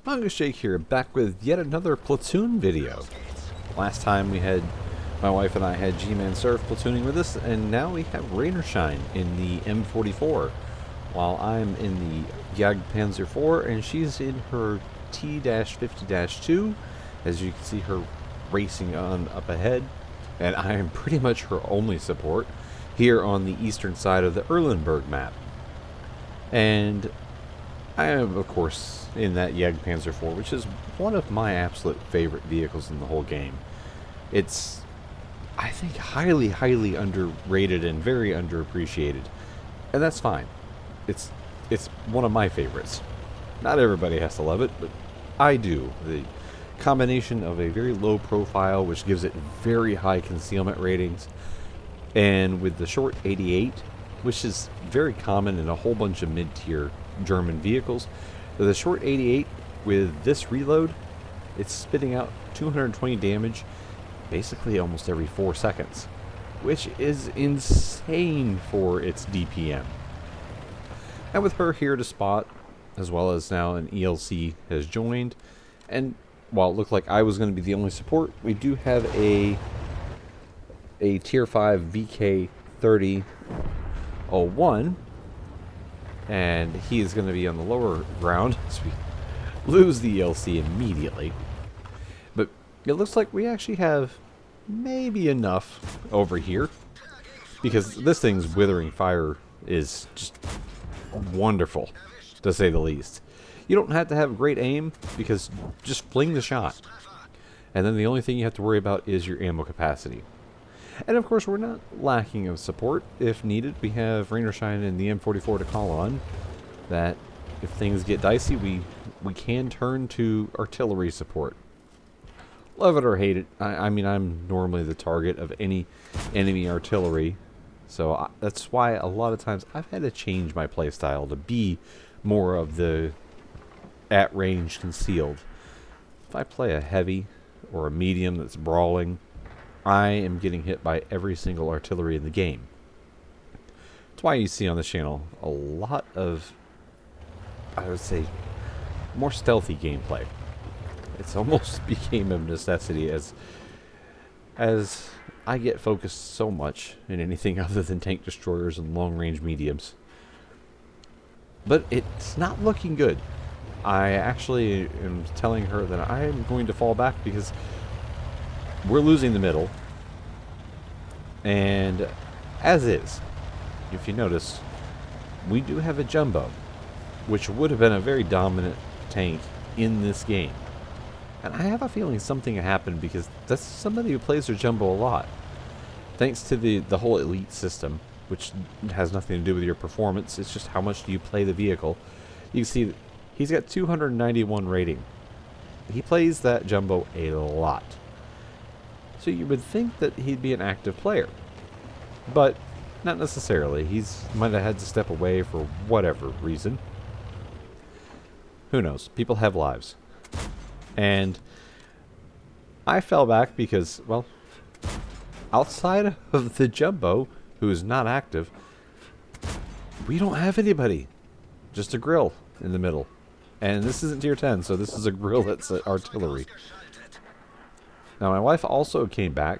Manga Shake here, back with yet another Platoon video. Last time my wife and I had G-Man Surf platooning with us, and now we have RaynorShyne in the M44, while I'm in the Jagdpanzer IV, and she's in her T-50-2, as you can see her racing on up ahead, and I am pretty much her only support here on the eastern side of the Erlenberg map. And I am, of course, in that Jagdpanzer IV, which is one of my absolute favorite vehicles in the whole game. It's, I think, highly, highly underrated and very underappreciated. And that's fine. It's one of my favorites. Not everybody has to love it, but I do. The combination of a very low profile, which gives it very high concealment ratings, and with the short 88, which is very common in a whole bunch of mid-tier German vehicles. The short 88 with this reload, it's spitting out 220 damage basically almost every 4 seconds, which is insane for its DPM. And with her here to spot, as well as now an ELC has joined, and while it looked like I was going to be the only support, we do have a tier 5 VK 3001, and he is going to be on the lower ground, so we lose the ELC immediately. But it looks like we actually have maybe enough over here, because this thing's withering fire is just wonderful, to say the least. You don't have to have great aim, because just fling the shot, and then the only thing you have to worry about is your ammo capacity. And of course, we're not lacking of support. If needed, we have RaynorShyne and the M44 to call on. That if things get dicey, we can turn to artillery support. Love it or hate it. I mean, I'm normally the target of any enemy artillery, so that's why a lot of times I've had to change my playstyle to be more of the at-range concealed. If I play a heavy or a medium that's brawling, I am getting hit by every single artillery in the game. That's why you see on this channel a lot of, I would say, more stealthy gameplay. It's almost became a necessity as I get focused so much in anything other than tank destroyers and long-range mediums. But it's not looking good. I actually am telling her that I am going to fall back because we're losing the middle, and as is, if you notice, we do have a jumbo, which would have been a very dominant tank in this game. And I have a feeling something happened because that's somebody who plays their jumbo a lot. Thanks to the whole elite system, which has nothing to do with your performance, it's just how much do you play the vehicle. You can see that he's got 291 rating. He plays that jumbo a lot. So you would think that he'd be an active player, but not necessarily. He's might have had to step away for whatever reason. Who knows? People have lives. And I fell back because, well, outside of the jumbo, who is not active, we don't have anybody. Just a grill in the middle. And this isn't tier 10, so this is a grill that's artillery. Now, my wife also came back,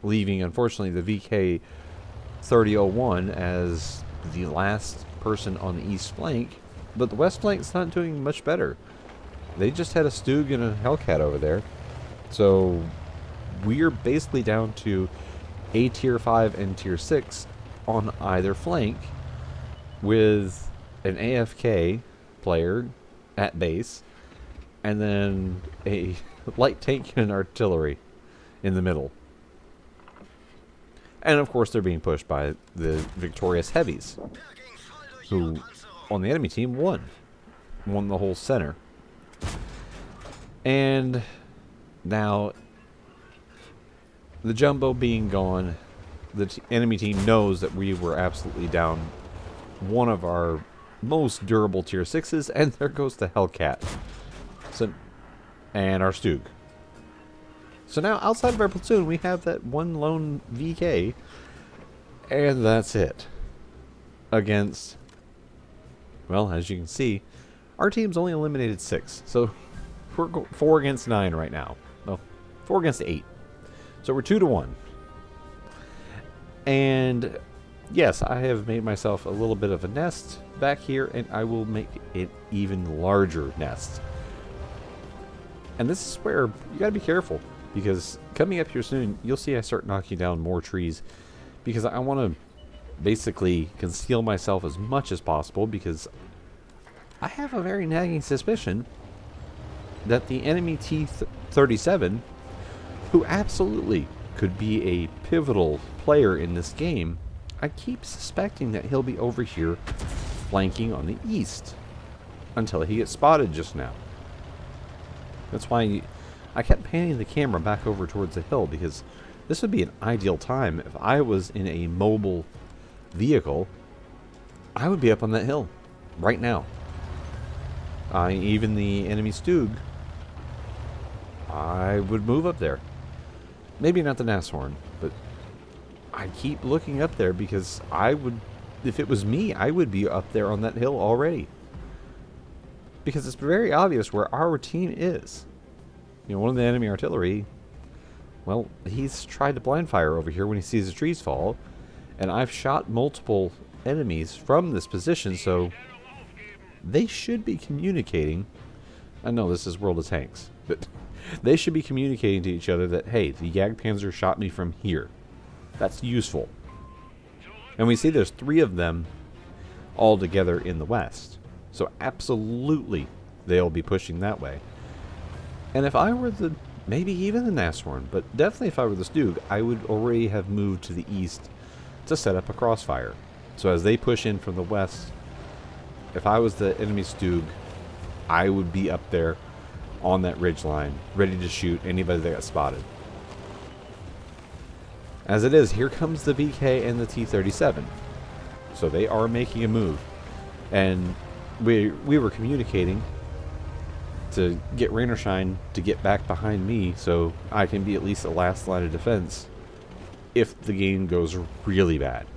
leaving, unfortunately, the VK 3001 as the last person on the east flank, but the west flank's not doing much better. They just had a Stug and a Hellcat over there, so we're basically down to a tier 5 and tier 6 on either flank, with an AFK player at base, and then a light tank and an artillery in the middle. And of course they're being pushed by the victorious heavies, who on the enemy team won the whole center. And now the jumbo being gone, the enemy team knows that we were absolutely down one of our most durable tier 6s, and there goes the Hellcat. So, and our Stug. So now, outside of our platoon, we have that one lone VK, and that's it. Against, well, as you can see, Our team's only eliminated 6, so we're 4 against 9 right now. No, 4 against 8. So we're 2-1. And yes, I have made myself a little bit of a nest back here, and I will make it even larger nest. And this is where you gotta be careful, because coming up here soon, you'll see I start knocking down more trees, because I want to basically conceal myself as much as possible, because I have a very nagging suspicion that the enemy T-37, who absolutely could be a pivotal player in this game, I keep suspecting that he'll be over here flanking on the east until he gets spotted just now. That's why I kept panning the camera back over towards the hill, because this would be an ideal time. If I was in a mobile vehicle, I would be up on that hill right now. Even the enemy Stug, I would move up there. Maybe not the Nashorn, but I keep looking up there because I would, if it was me, I would be up there on that hill already. Because it's very obvious where our team is. You know, one of the enemy artillery, well, he's tried to blind fire over here when he sees the trees fall. And I've shot multiple enemies from this position, so they should be communicating. I know this is World of Tanks, but they should be communicating to each other that, hey, the Jagdpanzer shot me from here. That's useful. And we see there's 3 of them all together in the west. So absolutely they'll be pushing that way. And if I were the, maybe even the Nashorn, but definitely if I were the Stug, I would already have moved to the east to set up a crossfire. So as they push in from the west, if I was the enemy Stug, I would be up there on that ridge line, ready to shoot anybody that got spotted. As it is, here comes the VK and the T-37. So they are making a move. And we were communicating to get RaynorShyne to get back behind me so I can be at least the last line of defense if the game goes really bad.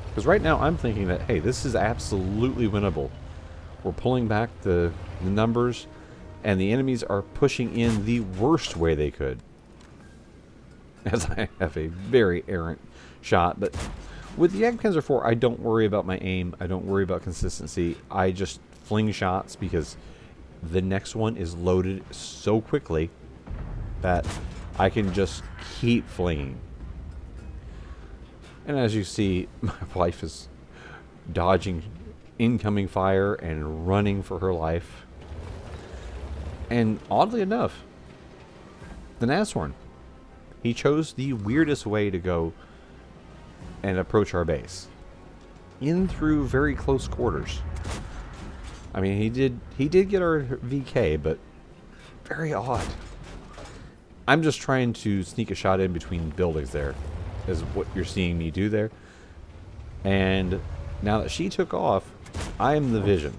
Because right now I'm thinking that, hey, this is absolutely winnable. We're pulling back the numbers, and the enemies are pushing in the worst way they could. As I have a very errant shot, but with the Jagdpanzer IV, I don't worry about my aim. I don't worry about consistency. I just fling shots because the next one is loaded so quickly that I can just keep flinging. And as you see, my wife is dodging incoming fire and running for her life. And oddly enough, the Nashorn, he chose the weirdest way to go and approach our base. In through very close quarters. I mean, he did get our VK, but very odd. I'm just trying to sneak a shot in between buildings there, is what you're seeing me do there. And now that she took off, I am the vision.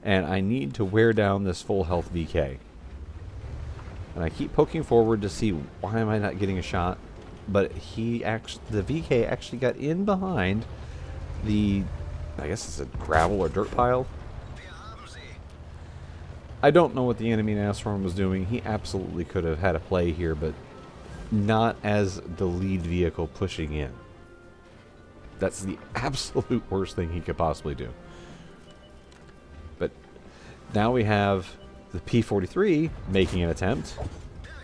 And I need to wear down this full health VK. And I keep poking forward to see why am I not getting a shot. But the VK actually got in behind the, I guess it's a gravel or dirt pile. I don't know what the enemy Nashorn was doing. He absolutely could have had a play here, but not as the lead vehicle pushing in. That's the absolute worst thing he could possibly do. But now we have the P-43 making an attempt,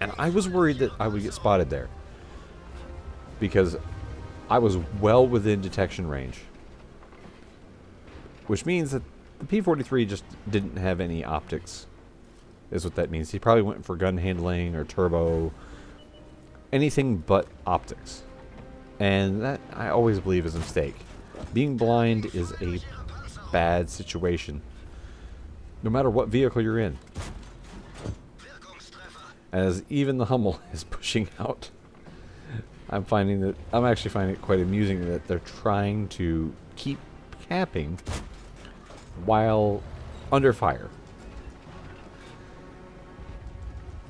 and I was worried that I would get spotted there because I was well within detection range, which means that the P-43 just didn't have any optics, is what that means. He probably went for gun handling or turbo, anything but optics. And that, I always believe, is a mistake. Being blind is a bad situation, no matter what vehicle you're in. As even the Hummel is pushing out, I'm actually finding it quite amusing that they're trying to keep capping while under fire.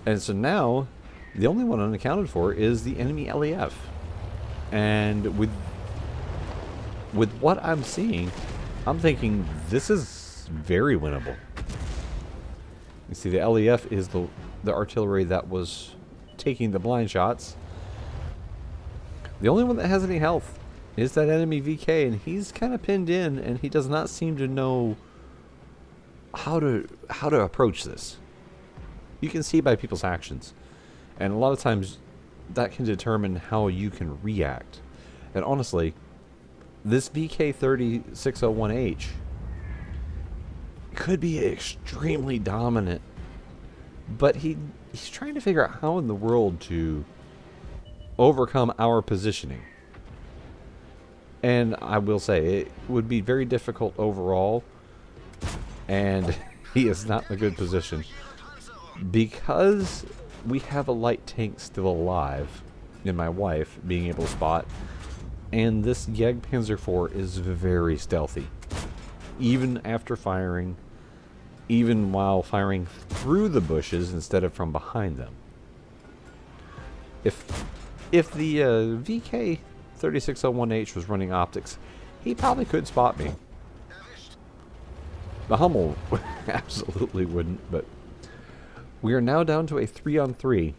And so now, the only one unaccounted for is the enemy LAF. And with what I'm seeing, I'm thinking this is very winnable. You see, the LEF is the artillery that was taking the blind shots. The only one that has any health is that enemy VK, and he's kind of pinned in, and he does not seem to know how to approach this. You can see by people's actions, and a lot of times that can determine how you can react. And honestly, this VK-3601H could be extremely dominant, but he's trying to figure out how in the world to overcome our positioning. And I will say, it would be very difficult overall, and he is not in a good position. Because we have a light tank still alive, and my wife being able to spot, and this Jagdpanzer IV is very stealthy. Even after firing, even while firing through the bushes instead of from behind them. If the VK-3601H was running optics, he probably could spot me. The Hummel absolutely wouldn't, but we are now down to a 3-on-3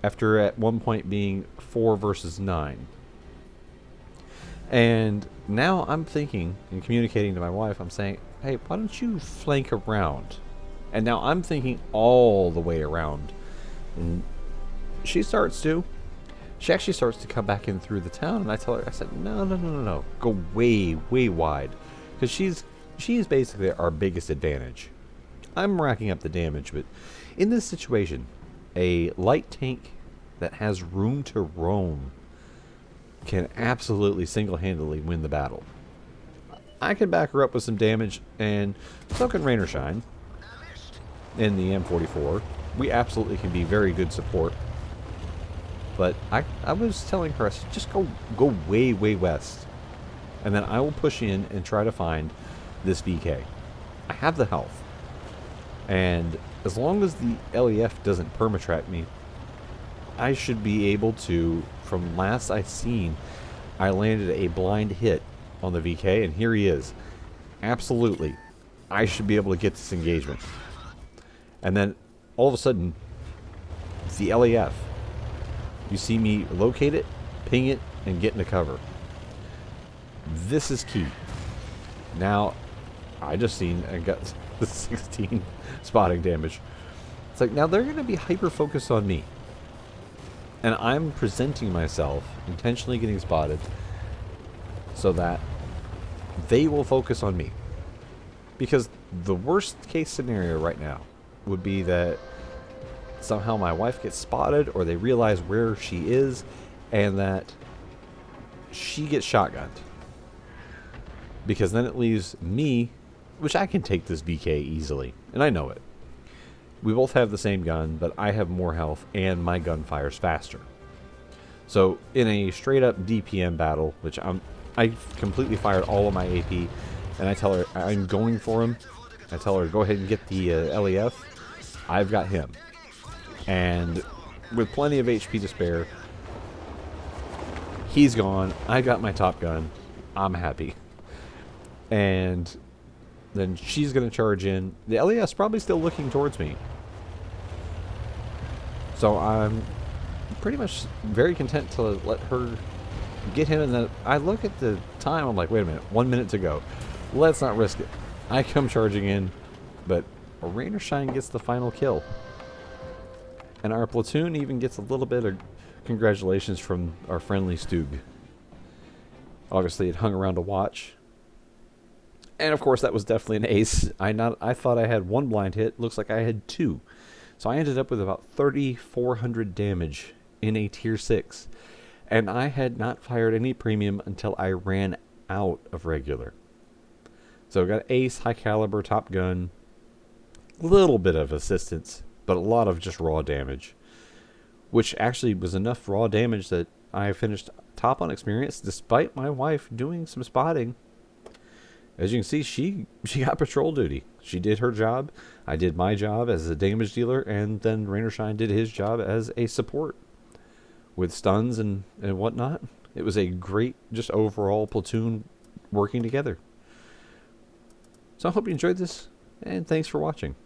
after at one point being 4 versus 9. And now I'm thinking and communicating to my wife, I'm saying, hey, why don't you flank around? And now I'm thinking all the way around. And she starts to. She actually starts to come back in through the town, and I tell her, I said, no. Go way, way wide. Because she's basically our biggest advantage. I'm racking up the damage, but in this situation, a light tank that has room to roam can absolutely single-handedly win the battle. I can back her up with some damage, and so can RaynorShyne in the M44. We absolutely can be very good support. But I was telling her, I said, just go way, way west. And then I will push in and try to find this VK. I have the health. And as long as the LEF doesn't permatrack me, I should be able to, from last I've seen, I landed a blind hit on the VK, and here he is. Absolutely. I should be able to get this engagement. And then, all of a sudden, the LEF. You see me locate it, ping it, and get into cover. This is key. Now, I just seen and got the 16 spotting damage. It's like, now they're going to be hyper-focused on me. And I'm presenting myself, intentionally getting spotted, so that they will focus on me. Because the worst case scenario right now would be that somehow my wife gets spotted, or they realize where she is, and that she gets shotgunned. Because then it leaves me, which I can take this VK easily, and I know it. We both have the same gun, but I have more health, and my gun fires faster. So in a straight up DPM battle, which I completely fired all of my AP, and I tell her I'm going for him. I tell her, go ahead and get the LEF. I've got him. And with plenty of HP to spare, he's gone. I got my top gun. I'm happy. And then she's going to charge in. The LEF's probably still looking towards me. So I'm pretty much very content to let her get him. And then I look at the time. I'm like, wait a minute. 1 minute to go. Let's not risk it. I come charging in, but RaynorShyne gets the final kill. And our platoon even gets a little bit of congratulations from our friendly Stug. Obviously, it hung around to watch. And of course, that was definitely an ace. I thought I had one blind hit. Looks like I had two. So I ended up with about 3,400 damage in a tier 6. And I had not fired any premium until I ran out of regular. So I got ace, high caliber, top gun. Little bit of assistance, but a lot of just raw damage. Which actually was enough raw damage that I finished top on experience despite my wife doing some spotting. As you can see, she got patrol duty. She did her job. I did my job as a damage dealer, and then RaynorShyne did his job as a support with stuns and whatnot. It was a great, just overall platoon working together. So I hope you enjoyed this, and thanks for watching.